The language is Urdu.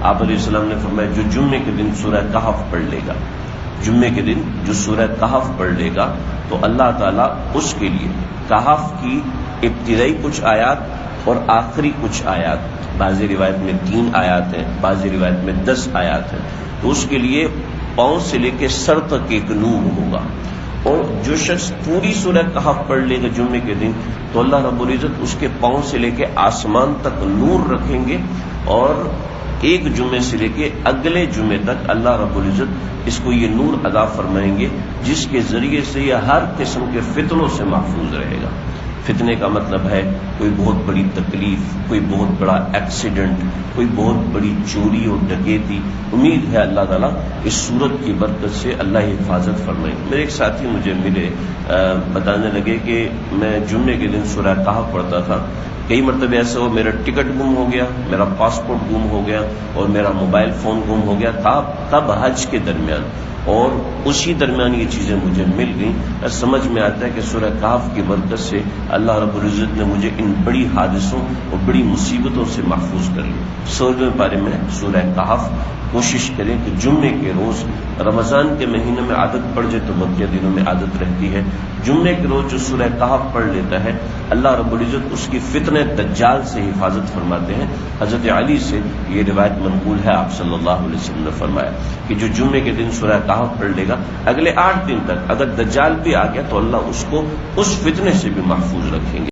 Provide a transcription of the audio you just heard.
آپ علیہ السلام نے فرمایا جو جمعے کے دن سورہ کہف پڑھ لے گا، جمعے کے دن جو سورہ کہف پڑھ لے گا تو اللہ تعالیٰ اس کے لیے کہف کی ابتدائی کچھ آیات اور آخری کچھ آیات، بعضی روایت میں 3 آیات ہیں، بعضی روایت میں 10 آیات ہیں، تو اس کے لیے پاؤں سے لے کے سر تک ایک نور ہوگا۔ اور جو شخص پوری سورہ کہف پڑھ لے گا جمعے کے دن تو اللہ رب العزت اس کے پاؤں سے لے کے آسمان تک نور رکھیں گے، اور ایک جمعے سے لے کے اگلے جمعے تک اللہ رب العزت اس کو یہ نور عطا فرمائیں گے جس کے ذریعے سے یہ ہر قسم کے فتنوں سے محفوظ رہے گا۔ فتنے کا مطلب ہے کوئی بہت بڑی تکلیف، کوئی بہت بڑا ایکسیڈنٹ، کوئی بہت بڑی چوری اور ڈکیتی۔ امید ہے اللہ تعالیٰ اس سورت کی برکت سے اللہ حفاظت فرمائے۔ میرے ایک ساتھی مجھے ملے، بتانے لگے کہ میں جمعے کے دن سورہ کہف پڑھتا تھا، کئی مرتبہ ایسا ہو میرا ٹکٹ گم ہو گیا، میرا پاسپورٹ گم ہو گیا اور میرا موبائل فون گم ہو گیا، تب حج کے درمیان، اور اسی درمیان یہ چیزیں مجھے مل گئیں۔ سمجھ میں آتا ہے کہ سورہ کہف کی برکت سے اللہ رب العزت نے مجھے ان بڑی حادثوں اور بڑی مصیبتوں سے محفوظ کر لیا۔ 16ویں پارے میں سورہ کہف، کوشش کریں کہ جمعے کے روز، رمضان کے مہینے میں عادت پڑ جائے تو بقیہ دنوں میں عادت رہتی ہے، جمعے کے روز جو سورہ کہف پڑھ لیتا ہے اللہ رب العزت اس کی فتنہ دجال سے حفاظت فرماتے ہیں۔ حضرت علی سے یہ روایت منقول ہے، آپ صلی اللہ علیہ وسلم نے فرمایا کہ جو جمعے کے دن سورہ کہف پڑھ لے گا اگلے 8 دن تک اگر دجال بھی آ گیا تو اللہ اس کو اس فتنے سے بھی محفوظ رکھیں گے۔